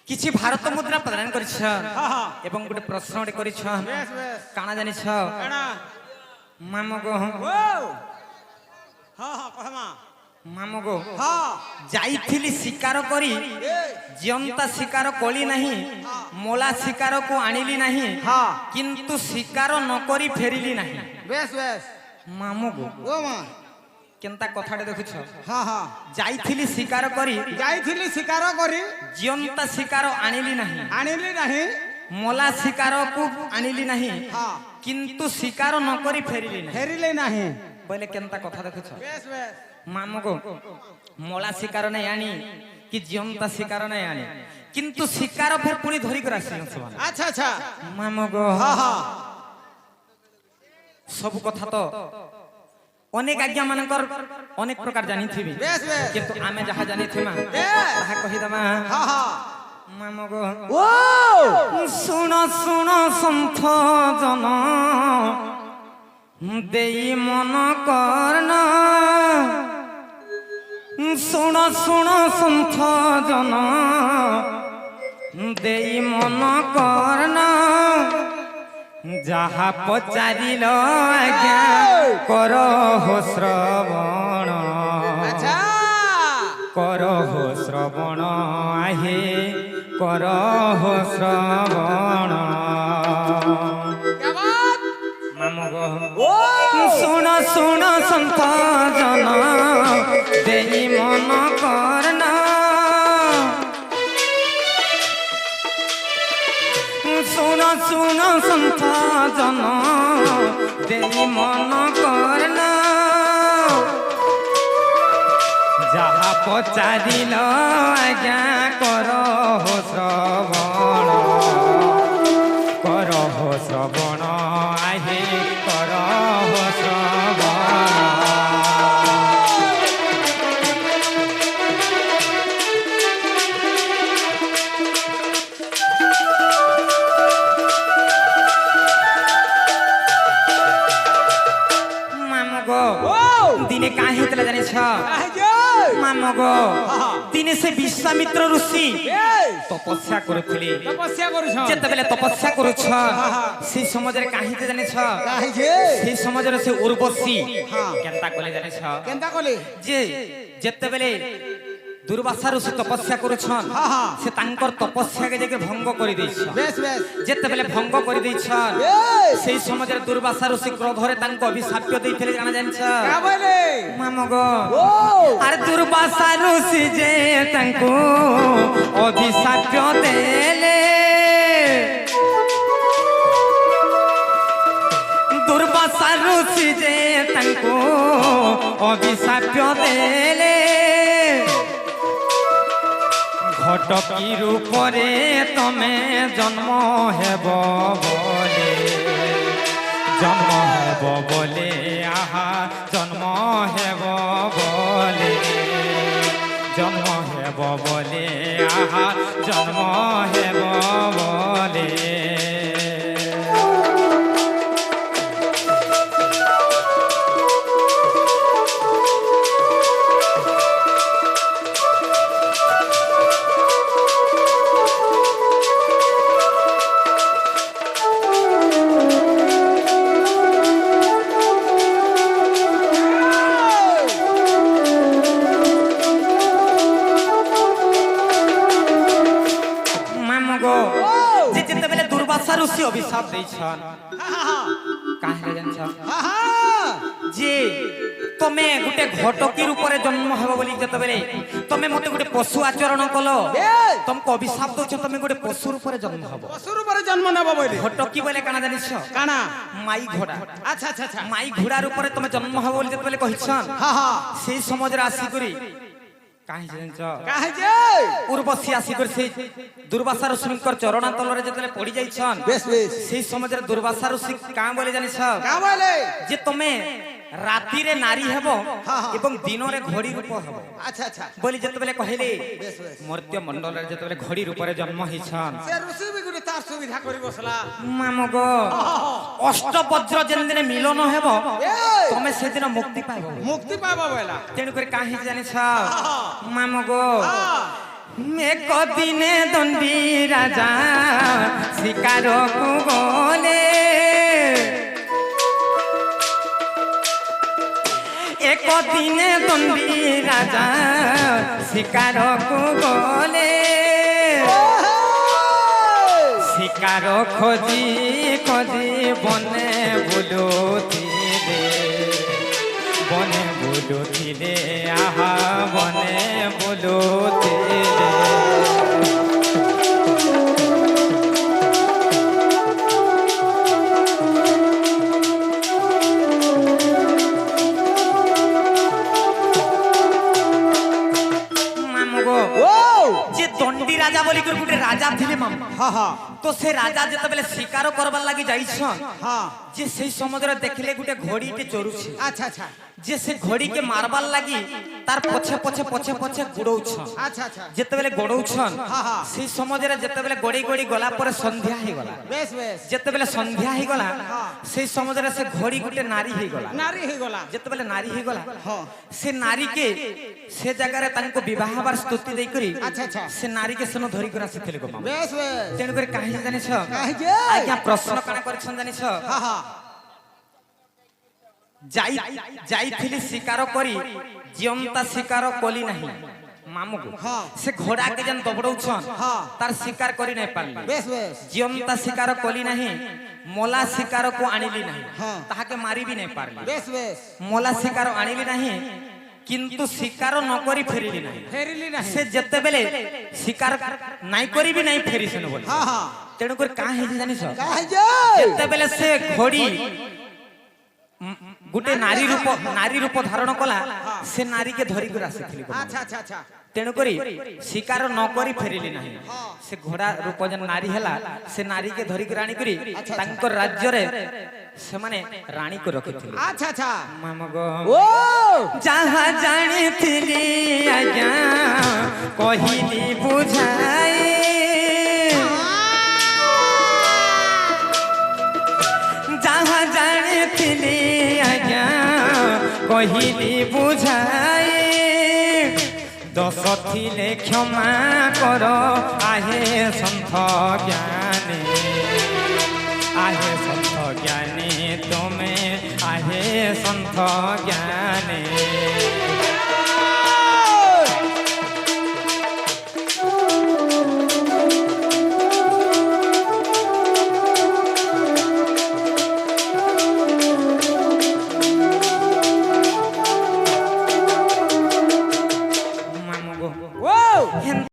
কিছু ভারত মুদ্রা প্রদান করিছ এবং গোটে প্রশ্ন গোটে করিছ কানা জানিছ মামগো মামগো যাইছিলি শিকার করি জিয়ন্তা শিকার কলি নাহি মোলা শিকার কো আনিলি নাহি কিন্তু শিকার নকরি ফেরিলি নাহি বেশ বেশ মামগো ও মা কেনতা কথাটা দেখুছ যাইছিলি শিকার করি শিকার করি জিয়ন্তা শিকার আনিলি নাহি মোলা শিকার কো আনিলি নাহি কিন্তু শিকার নকরি ফেরিলি নাহি বলে কেনতা কথা দেখুছ বেশ বেশ মামগো মোলা শিকার নাই আনি কি জিয়ন্তা শিকার নাই আনি কিন্তু শিকার ফের পুনি ধরি করে আসিল আচ্ছা আচ্ছা মামগো সব কথা তো অনেক আজ্ঞা মানকর অনেক প্রকার জানিথিবি বেশ বেশ কিন্তু আমি যাহা জানিথিমা তাহা কহিদমা মামগো ও শুণ শুণ সন্থ জন দেই মন করন শুণ শুণ সন্থ জন দেই মন করন যাহা পচারিল আজ্ঞা কর শ্রবণ আচ্ছা কর শ্রবণ আহে কর শ্রবণ মামগো শুণ শুণ সন্থ জন দেই মন করন শুণ শুণ সন্থ জন দেই মন করন যাহা পচারিল আজ্ঞা কর শ্রবণ কর শ্রবণ আহে কর শ্রবণ মামগো দিনে কাঁ হয়েছিল জানিছ মামগো দিনে সে বিশ্বামিত্র ঋষি তপস্যা করুଥିଲେ যেতবেলে তপস্যা করুছ সেই সমাজের কাহিতে জানিছ সেই সমাজের সে উর্বশী কেনতা কলে জানিছ কেনতা কলে যে যেতবেলে দুর্বাসা ঋষি তপস্যা করুছন সে তাঙ্কর তপস্যাকে যে ভঙ্গ করে দিয়েছ বেশ বেশ যেতবেলে ভঙ্গ করে দিয়েছন সেই সমাজের দুর্বাসা ঋষি ক্রোধরে তাঙ্ক অভিশাপ্য দিয়েছিলে জানা জানিছ মামগো আর দুর্বাসা ঋষি যে তাঙ্কু অভিশাপ্য দেলে দুর্বাসা ঋষি যে তাঙ্কু অভিশাপ্য দেলে ঘটকি রূপরে তমে জন্ম হেব বলে জন্ম হেব বলে আহা জন্ম হেব বলে জন্ম হেব বলে আহা জন্ম হেব বলে যেতেবেলে দুর্বাসা ঋষি অভিশাপ দিয়েছন কাহিনী জানিছ যে তুমি গোটে ঘটকি রূপরে জন্ম হব বলি যেতেবেলে তুমি মতে গোটে পশু আচরণ কল তোমাকে অভিশাপ দউছ তুমি গোটে পশু রূপরে জন্ম হব পশুর উপরে জন্ম নেব বলি ঘটকি বলে কানা জানিছ কানা মাই ঘোড়া আচ্ছা আচ্ছা আচ্ছা মাই ঘোড়ার উপরে তুমি জন্ম হব বলি যেতেবেলে কহিছন সেই সমাজরে আসি করি উর্বশী আসি করে সেই দুর্বাসা ঋষিঙ্কর চরণাতলরে যেতলে পড়ি যাইছন সেই সমাজের দুর্বাসা ঋষি কাঁ বলে জানিছ যে তুমি রাতিরে নারী হেব এবং দিনরে ঘড়ি রূপ হব আচ্ছা আচ্ছা বলি যেতবেলে কহিলে মর্ত্য মণ্ডলের যেতবেলে ঘড়ি রূপরে জন্ম হইছন সে ঋষি বি গুটি তার সুবিধা করি বসলা মামগো অষ্টবজ্র যেন দিনে মিলন হেব তুমি সেদিন মুক্তি পাইব মুক্তি পাইব বলা তেণু করে কাহি জানিছ মামগো ଏକ ଦିନେ ଦଣ୍ଡୀ ରାଜା ଶିକାରକୁ ଗଲେ ଏକ ଦିନେ ଦଣ୍ଡୀ ରାଜା ଶିକାରକୁ ଗଲେ শিকার খোঁজি খোঁজি বনে বুলুছিলে আহা বনে বুলুছিলে যে দণ্ডী রাজা বলি করে গোটে রাজা ଥିଲେ মামা হ্যাঁ হ্যাঁ তো সে রাজা যেতবেলে শিকার করবার লাগি যাইছন হ্যাঁ যে সেই সমুদ্রে দেখলে গোটে ঘড়িতে চড়ুছে আচ্ছা আচ্ছা যে সে ঘড়িকে মারবার লাগি তার পছে পছে পছে পছে গুড়ৌছন আচ্ছা আচ্ছা যেতবেলে গড়ৌছন হ্যাঁ, হ্যাঁ। সেই সমুদ্রে যেতবেলে গড়ি গড়ি গলা পরে সন্ধ্যা হয়ে গলা বেশ বেশ যেতবেলে সন্ধ্যা হয়ে গলা হ্যাঁ। সেই সমুদ্রে সে ঘড়ি গোটে নারী হয়ে গলা নারী হয়ে গলা যেতবেলে নারী হয়ে গলা হ্যাঁ। সে নারীকে সে জায়গায় তাଙ୍କୁ বিবাহ হবার স্তুতি দেই করি আচ্ছা আচ্ছা সে নারীকে সেন ধরি করে আসিଥିଲେ গো মামা বেশ বেশ তেণু করে কাহি জানিছ কাহিঁকি? আজ্ঞা প্রশ্ন কাଣା করছন জানিছ হ্যাঁ হ্যাঁ যাইଥିଲି শিকার করি জিয়ন্তা শিকার কলি নাহি মামুকু হ্যাঁ। সে ঘোড়াকে যেন দবড়ৌছন হ্যাঁ। তার শিকার করি নাই পারলি বেশ বেশ জিয়ন্তা শিকার কলি নাহি মোলা শিকারକୁ আনিলি নাহি হ্যাঁ। তাহাকে মারি বি নাই পারলি বেশ বেশ মোলা শিকার আনিলি নাহি কিন্তু শিকার ন করি ফেরিলি নাহি ফেরিলি না সে যেতেবেলে শিকার নাই করিবি নাই ফেরিছেন বলি হ্যাঁ হ্যাঁ তেণু করে কাঁ ହେଇଛି জানিছ কাহিঁকি? যেতেবেলে সে ঘড়ি গোটে নারী রূপ ধারণ কলা সে নারীকে ধরি করে আসিଥିଲି আচ্ছা আচ্ছা আচ্ছা তেণু করি শিকার ন করি ফেরিলি নাহি সে ঘোড়া রূপ যেন নারী হেলা সে নারীকে ধরি করে আনি করি তাঙ্কর রাজ্যরে সেমানে রানী করে রখিଥିଲେ আচ্ছা আচ্ছা মামগ ও যাহা জানিଥିଲି আজ্ঞা কহিলি বুঝাই যাহা জানিଥିଲି আজ্ঞা কহিলি বুঝাই দোষ থিলে ক্ষমা কর আহে সন্থ জ্ঞানী আহে সন্থ জ্ঞানী তুমি আহে সন্থ জ্ঞানী